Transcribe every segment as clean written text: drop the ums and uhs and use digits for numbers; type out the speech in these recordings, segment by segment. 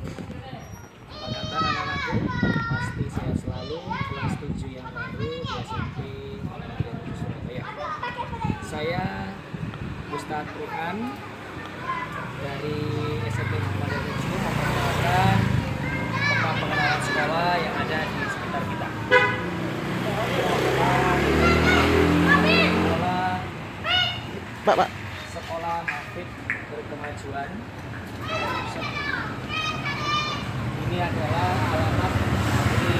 Apa kabar anak-anakku? Pasti sehat selalu. Kelas 7 yang baru di SMP Muhammadiyah Surabaya. Saya Ustadz Ruhan dari SMP Muhammadiyah memperkenalkan tentang pengenalan sekolah yang ada di sekitar kita. Pak. Sekolah Hafid Berkemajuan. Ini adalah alamat di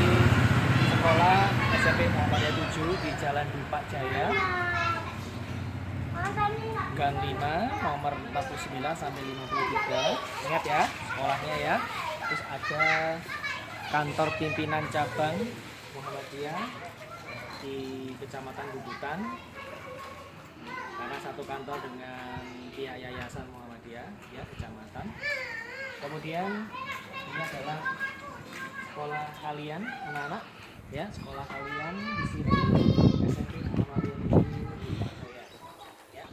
sekolah SMP Muhammadiyah 7 di Jalan Dupak Jaya, Gang 5, nomor 49 sampai 53. Ingat ya, sekolahnya ya. Terus ada kantor pimpinan cabang Muhammadiyah di Kecamatan Bubutan. Karena satu kantor dengan pihak Yayasan Muhammadiyah ya, kecamatan. Kemudian ini adalah sekolah kalian anak-anak ya, sekolah kalian di sini SMP Muhammadiyah 7 ya,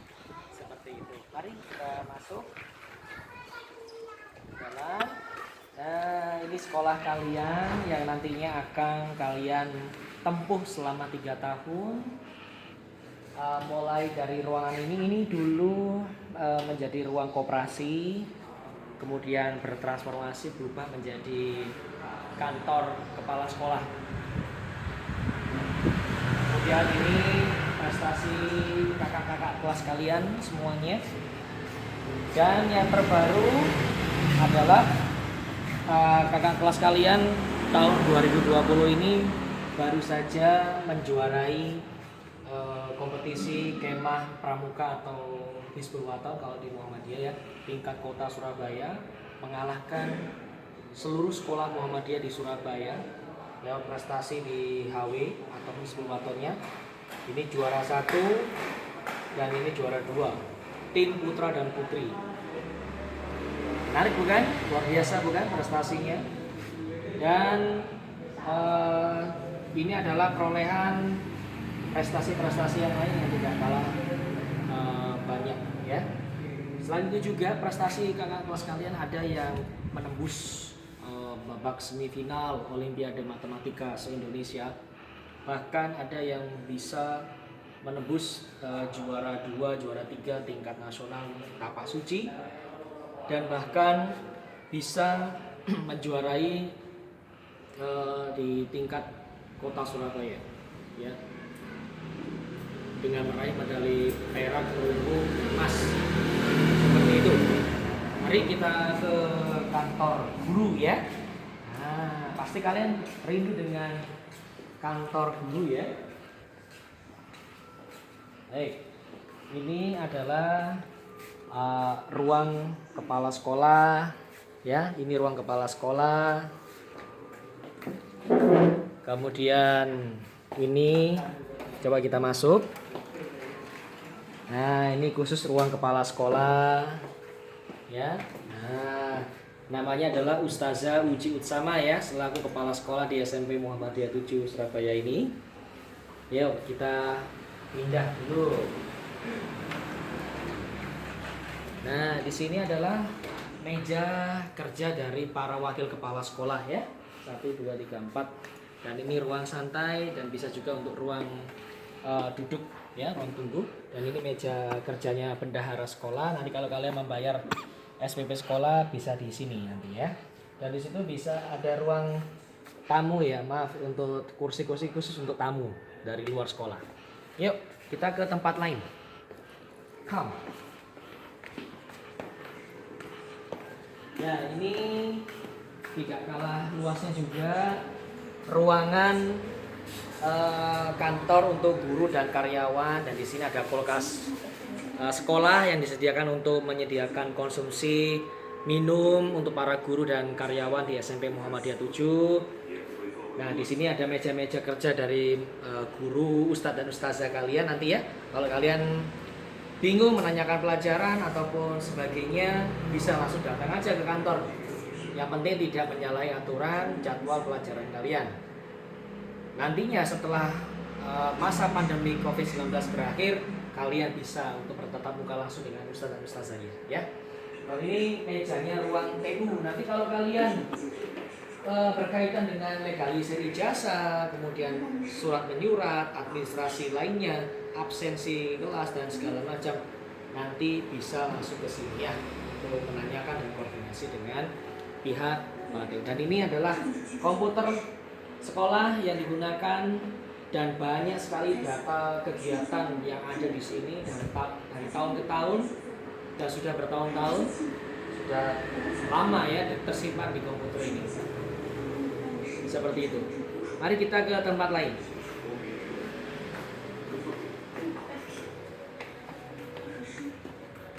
seperti itu. Mari kita masuk ke dalam. Nah, ini sekolah kalian yang nantinya akan kalian tempuh selama 3 tahun. Mulai dari ruangan ini dulu menjadi ruang koperasi, kemudian bertransformasi berubah menjadi kantor kepala sekolah. Kemudian ini prestasi kakak-kakak kelas kalian semuanya. Dan yang terbaru adalah kakak kelas kalian tahun 2020 ini baru saja menjuarai kompetisi kemah pramuka atau Hizbul Waton kalau di Muhammadiyah ya, tingkat kota Surabaya, mengalahkan seluruh sekolah Muhammadiyah di Surabaya lewat prestasi di HW atau Hizbul Watonnya. Ini juara 1 dan ini juara 2, tim putra dan putri. Menarik bukan? Luar biasa bukan prestasinya? Dan ini adalah perolehan prestasi-prestasi yang lain yang tidak kalah banyak ya. Selain itu juga prestasi kakak kelas kalian ada yang menembus babak semifinal Olimpiade Matematika se-Indonesia. Bahkan ada yang bisa menembus juara 2, juara 3 tingkat nasional tapak suci, dan bahkan bisa menjuarai di tingkat kota Surabaya ya, dengan meraih medali perak, perunggu, emas seperti itu. Mari kita ke kantor guru ya. Nah, pasti kalian rindu dengan kantor guru ya. Baik, ini adalah ruang kepala sekolah ya. Ini ruang kepala sekolah. Kemudian ini coba kita masuk. Nah, ini khusus ruang kepala sekolah ya. Nah, namanya adalah Ustazah Uji Utsama ya, selaku kepala sekolah di SMP Muhammadiyah 7 Surabaya ini. Yuk kita pindah dulu. Nah, di sini adalah meja kerja dari para wakil kepala sekolah ya. 1, 2, 3, 4. Dan ini ruang santai dan bisa juga untuk ruang duduk ya, ruang tunggu. Dan ini meja kerjanya bendahara sekolah. Nanti kalau kalian membayar SPP sekolah bisa di sini nanti ya. Dan di situ bisa ada ruang tamu ya, maaf, untuk kursi-kursi khusus untuk tamu dari luar sekolah. Yuk kita ke tempat lain. Come. Ya, ini tidak kalah luasnya juga ruangan kantor untuk guru dan karyawan. Dan di sini ada kulkas sekolah yang disediakan untuk menyediakan konsumsi minum untuk para guru dan karyawan di SMP Muhammadiyah 7. Nah, di sini ada meja-meja kerja dari guru, ustadz dan ustazah kalian nanti ya. Kalau kalian bingung menanyakan pelajaran ataupun sebagainya, bisa langsung datang aja ke kantor. Yang penting tidak menyalahi aturan jadwal pelajaran kalian. Nantinya setelah masa pandemi COVID-19 berakhir, kalian bisa untuk bertatap muka langsung dengan ustadz dan ustazahnya ya. Kalau ini mejanya ruang TU. Nanti kalau kalian berkaitan dengan legalisir ijazah, kemudian surat menyurat, administrasi lainnya, absensi kelas dan segala macam, nanti bisa masuk ke sini ya untuk menanyakan dan koordinasi dengan pihak PADE. Dan ini adalah komputer sekolah yang digunakan dan banyak sekali data kegiatan yang ada di sini dari tahun ke tahun dan sudah bertahun-tahun, sudah lama ya tersimpan di komputer ini. Seperti itu. Mari kita ke tempat lain.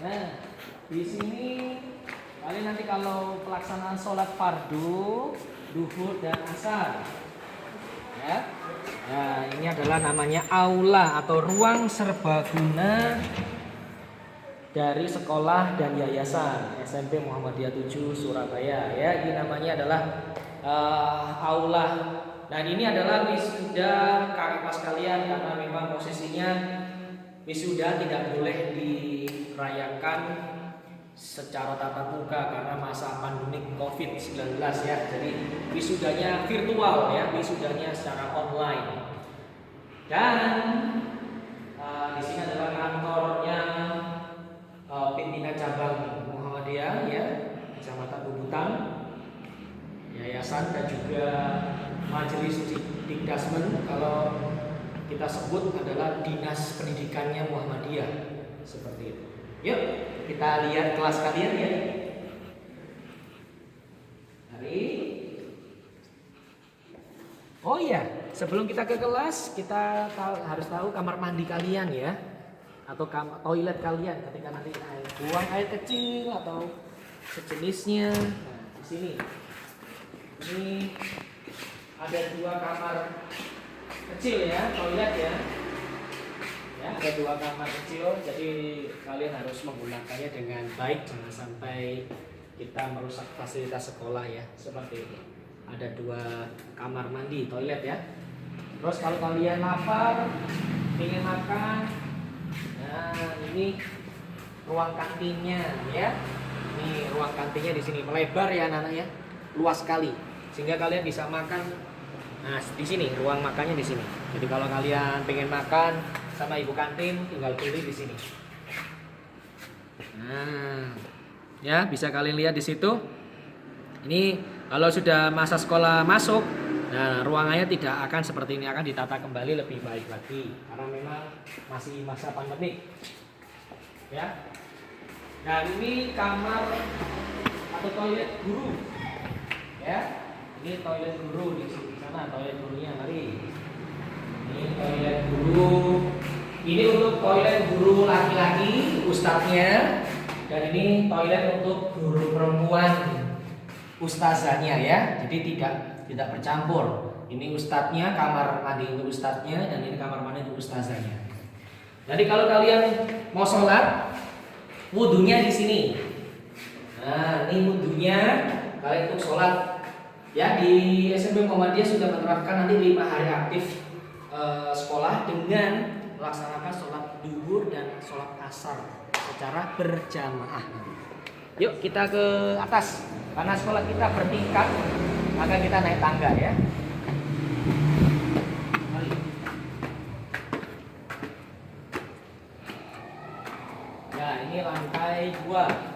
Nah, di sini kalian nanti kalau pelaksanaan sholat fardu, duhur dan asar, ya. Nah, ini adalah namanya aula atau ruang serbaguna dari sekolah dan yayasan SMP Muhammadiyah 7 Surabaya. Ya, ini namanya adalah aula. Dan ini adalah wisuda kakak kelas kalian karena memang posisinya wisuda tidak boleh dirayakan secara tatap muka karena masa pandemi COVID-19 ya. Jadi wisudanya virtual ya, wisudanya secara online. Dan di sini adalah kantornya pimpinan cabang Muhammadiyah ya, Kecamatan Bubutan, yayasan dan juga majelis dikdasmen kalau kita sebut adalah dinas pendidikannya Muhammadiyah seperti itu. Yuk kita lihat kelas kalian ya. Mari. Oh iya, sebelum kita ke kelas kita harus tahu kamar mandi kalian ya, atau toilet kalian ketika nanti buang air kecil atau sejenisnya. Nah di sini. Ini ada 2 kamar kecil ya, toilet ya. Ya, ada 2 kamar kecil, jadi kalian harus menggunakannya dengan baik, jangan sampai kita merusak fasilitas sekolah ya, seperti itu. Ada 2 kamar mandi, toilet ya. Terus kalau kalian lapar, ingin makan, nah ini ruang kantinnya ya. Ini ruang kantinnya di sini melebar ya anak-anak ya, luas sekali. Sehingga kalian bisa makan. Nah, di sini ruang makannya di sini. Jadi kalau kalian pengen makan sama ibu kantin tinggal pilih di sini. Nah, ya bisa kalian lihat di situ. Ini kalau sudah masa sekolah masuk, nah ruangannya tidak akan seperti ini, akan ditata kembali lebih baik lagi karena memang masih masa pandemi. Ya. Nah, ini kamar atau toilet guru. Ya. Ini toilet guru di sana, toilet gurunya. Mari. Ini toilet guru. Ini untuk toilet guru laki-laki, ustadznya. Dan ini toilet untuk guru perempuan, ustazahnya ya. Jadi tidak bercampur. Ini ustadznya, kamar mandi untuk ustadznya, dan ini kamar mandi untuk ustazahnya. Jadi kalau kalian mau sholat, wudhunya di sini. Nah, ini wudhunya kalian untuk sholat. Ya, di SMP Muhammadiyah sudah menerapkan nanti 5 hari aktif sekolah dengan melaksanakan sholat duhur dan sholat asar secara berjamaah. Yuk kita ke atas karena sekolah kita bertingkat, maka kita naik tangga ya. Mari. Ya, ini lantai 2.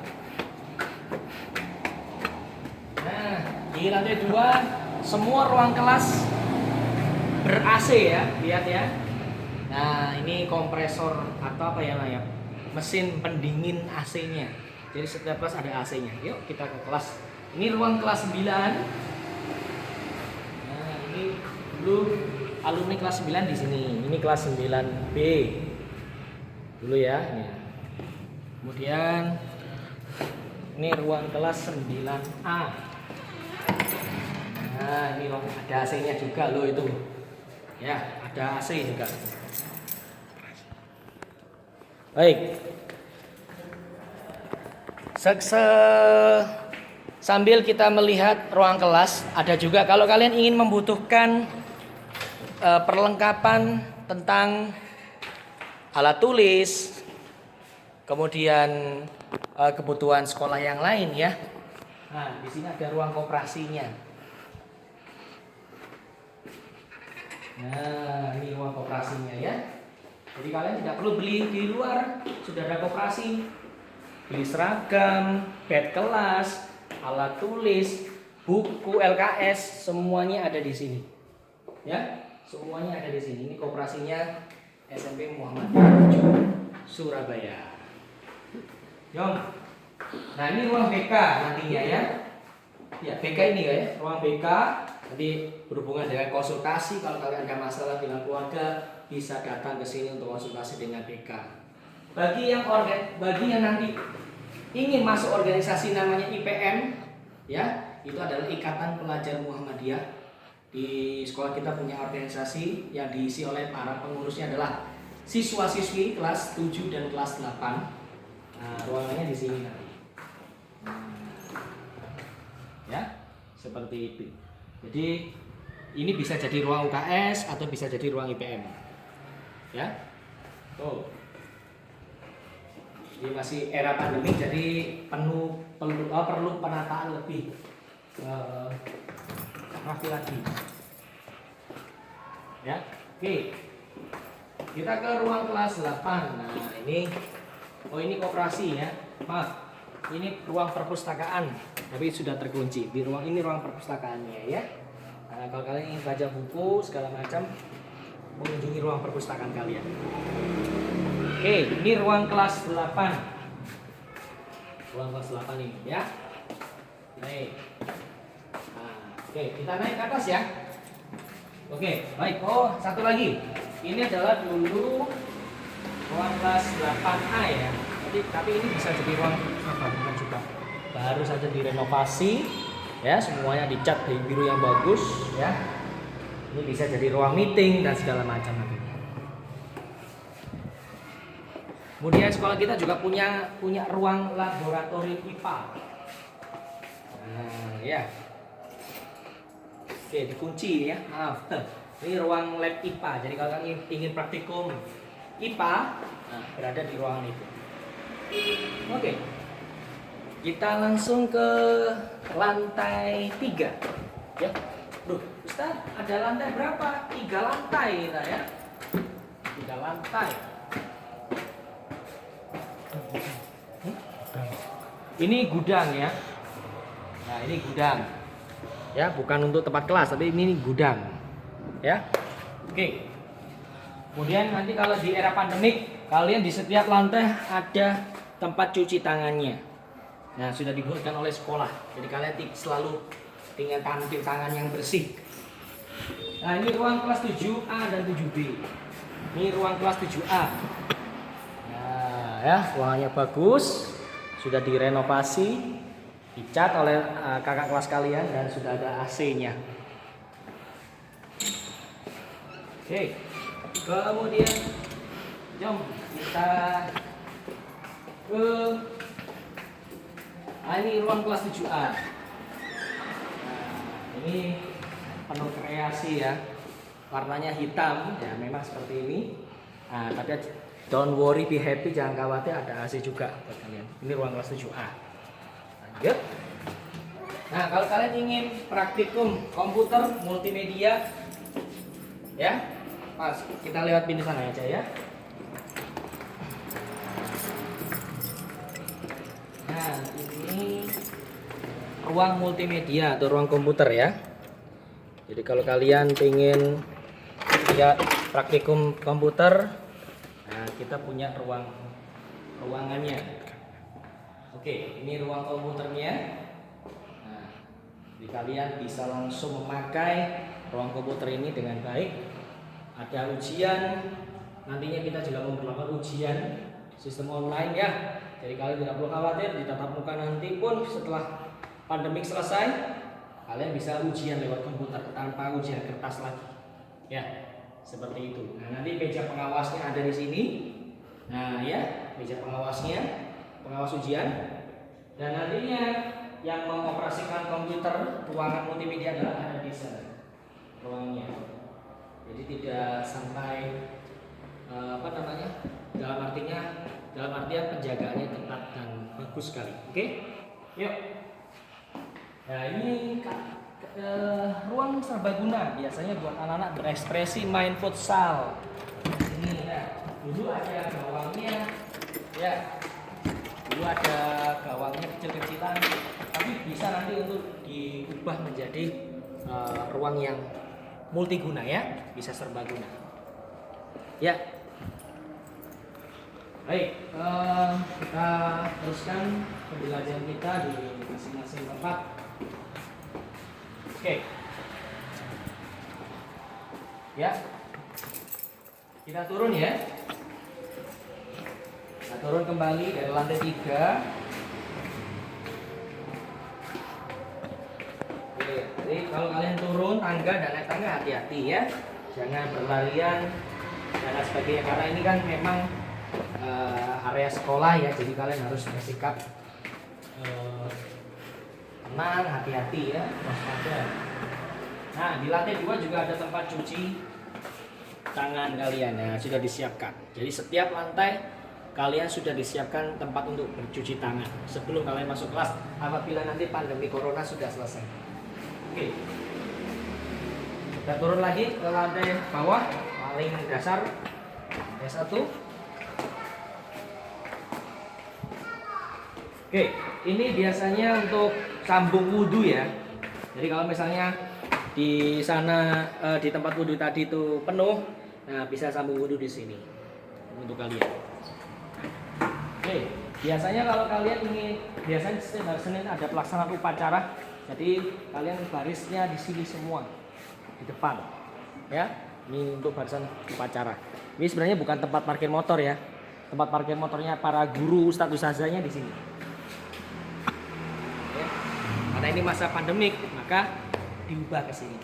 Nah, di lantai 2 semua ruang kelas ber-AC ya, lihat ya. Nah, ini kompresor atau apa ya namanya? Mesin pendingin AC-nya. Jadi setiap kelas ada AC-nya. Yuk kita ke kelas. Ini ruang kelas 9. Nah, ini dulu alumni kelas 9 di sini. Ini kelas 9B. Dulu ya, ini. Kemudian ini ruang kelas 9A. Nah, ini ada AC-nya juga loh itu. Ya, ada AC juga. Baik. Sambil kita melihat ruang kelas, ada juga kalau kalian ingin membutuhkan perlengkapan tentang alat tulis, kemudian kebutuhan sekolah yang lain ya. Nah, di sini ada ruang koperasinya. Nah, ini ruang koperasinya ya. Jadi kalian tidak perlu beli di luar, sudah ada koperasi. Beli seragam, bed kelas, alat tulis, buku LKS, semuanya ada di sini. Ya, semuanya ada di sini. Ini koperasinya SMP Muhammadiyah Surabaya. Yom. Nah, ini ruang BK nantinya ya. Ya, BK ini ya, ruang BK. Nanti berhubungan dengan konsultasi, kalau kalian ada masalah dengan keluarga bisa datang ke sini untuk konsultasi dengan BK. Bagi yang nanti ingin masuk organisasi namanya IPM ya, itu adalah Ikatan Pelajar Muhammadiyah. Di sekolah kita punya organisasi yang diisi oleh para pengurusnya adalah siswa-siswi kelas 7 dan kelas 8. Nah, ruangannya di sini nanti. Ya, seperti itu. Jadi ini bisa jadi ruang UKS atau bisa jadi ruang IPM. Ya. Tuh. Ini masih era pandemi, jadi perlu penataan lebih rapi lagi. Ya. Oke. Kita ke ruang kelas 8. Nah, ini koperasi ya. Maaf. Ini ruang perpustakaan, tapi sudah terkunci. Di ruang ini ruang perpustakaannya ya. Nah, kalau kalian ingin baca buku segala macam, mengunjungi ruang perpustakaan kalian. Oke, ini ruang kelas 8. Ruang kelas 8 ini ya. Baik. Nah, oke, kita naik ke atas ya. Oke, baik. Oh, satu lagi. Ini adalah dulu ruang kelas 8A ya. Tapi ini bisa jadi ruang apa juga. Baru saja direnovasi ya, semuanya dicat biru yang bagus ya. Ini bisa jadi ruang meeting dan segala macam nantinya. Kemudian sekolah kita juga punya ruang laboratorium IPA. Nah, ya. Oke, dikunci ya. Maaf. Ini ruang lab IPA. Jadi kalau kalian ingin praktikum IPA, nah, berada di ruangan itu. Oke. Kita langsung ke lantai 3. Ya. Duh, Ustaz, ada lantai berapa? 3 lantai kita ya. 3 lantai. Ini gudang ya. Nah, ini gudang. Ya, bukan untuk tempat kelas, tapi ini gudang. Ya. Oke. Kemudian nanti kalau di era pandemik, kalian di setiap lantai ada tempat cuci tangannya. Nah, sudah dibuatkan oleh sekolah. Jadi kalian selalu dengan tangan yang bersih. Nah, ini ruang kelas 7A dan 7B. Ini ruang kelas 7A. Nah, ya, ruangannya bagus. Sudah direnovasi, dicat oleh kakak kelas kalian dan sudah ada AC-nya. Oke. Kemudian jom kita ke ini ruang kelas 7A. Nah, ini penuh kreasi ya. Warnanya hitam ya, memang seperti ini. Nah, tapi don't worry, be happy, jangan khawatir, ada AC juga buat kalian. Ini ruang kelas 7A. Lanjut. Nah, kalau kalian ingin praktikum komputer multimedia ya, pas kita lewat pintu sana aja ya. Nah, ini ruang multimedia atau ruang komputer ya. Jadi kalau kalian ingin lihat praktikum komputer, nah kita punya ruangannya. Oke, ini ruang komputernya. Nah, jadi kalian bisa langsung memakai ruang komputer ini dengan baik. Ada ujian, nantinya kita juga memperlakukan ujian sistem online ya. Jadi kalian tidak perlu khawatir, di tatap muka nanti pun setelah pandemik selesai, kalian bisa ujian lewat komputer tanpa ujian kertas lagi. Ya, seperti itu. Nah, nanti meja pengawasnya ada di sini. Nah, ya, meja pengawasnya, pengawas ujian. Dan nantinya yang mengoperasikan komputer ruangan multimedia adalah ada di sana ruangnya. Jadi tidak sampai dalam artian penjagaannya ketat dan Bagus sekali. Oke. Yuk. Nah, ini ruang serbaguna biasanya buat anak-anak berekspresi main futsal. Ini ya, dulu ada gawangnya. Ya. Dulu ada gawangnya kecil-kecilan, tapi bisa nanti untuk diubah menjadi ruang yang multiguna ya, bisa serbaguna. Ya. Baik, kita teruskan pembelajaran kita di masing-masing tempat. Oke. Ya. Kita turun ya. Kita turun kembali dari lantai 3. Oke, jadi kalau kalian turun tangga dan naik tangga hati-hati ya. Jangan berlarian dan lain sebagainya karena ini kan memang area sekolah ya, jadi kalian harus bersikap tenang, hati-hati ya, waspada. Nah, di lantai 2 juga ada tempat cuci tangan kalian ya, sudah disiapkan. Jadi setiap lantai kalian sudah disiapkan tempat untuk bercuci tangan sebelum kalian masuk kelas apabila nanti pandemi corona sudah selesai. Oke. Kita turun lagi ke lantai bawah, paling dasar, lantai 1. Oke, ini biasanya untuk sambung wudhu ya. Jadi kalau misalnya di sana di tempat wudhu tadi itu penuh, nah bisa sambung wudhu di sini untuk kalian. Oke, biasanya kalau kalian ingin, biasanya setiap hari Senin ada pelaksanaan upacara, jadi kalian barisnya di sini semua di depan, ya. Ini untuk barisan upacara. Ini sebenarnya bukan tempat parkir motor ya. Tempat parkir motornya para guru, ustadz ustazahnya di sini. Karena ini masa pandemik, maka diubah ke sini.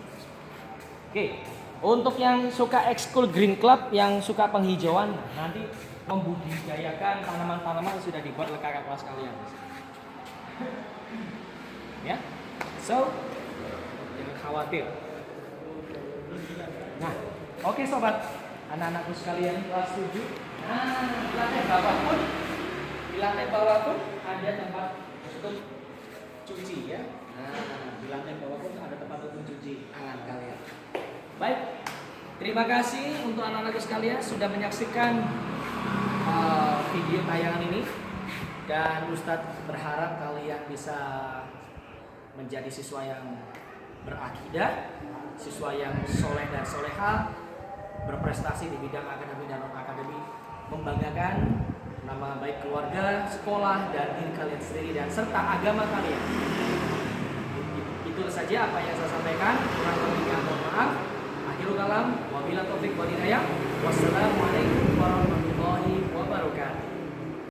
Oke, untuk yang suka ekskul Green Club, yang suka penghijauan, nanti membudidayakan tanaman-tanaman sudah dibuat oleh kakak kelas kalian. Ya, so jangan khawatir. Nah, oke sobat, anak-anakku sekalian kelas 7. Nah, di lantai bawah pun ada tempat untuk cuci ya. Nah, di lantai bawah pun ada tempat untuk cuci tangan kalian. Baik, terima kasih untuk anak-anakku sekalian sudah menyaksikan video tayangan ini, dan Ustadz berharap kalian bisa menjadi siswa yang berakidah, siswa yang soleh dan soleha, berprestasi di bidang akademik dan non akademik, membanggakan nama baik keluarga, sekolah, dan diri kalian sendiri dan serta agama kalian. Itu saja apa yang saya sampaikan. Kurang lebihnya mohon maaf. Akhirul kalam, wabillahi taufiq wal hidayah. Wassalamualaikum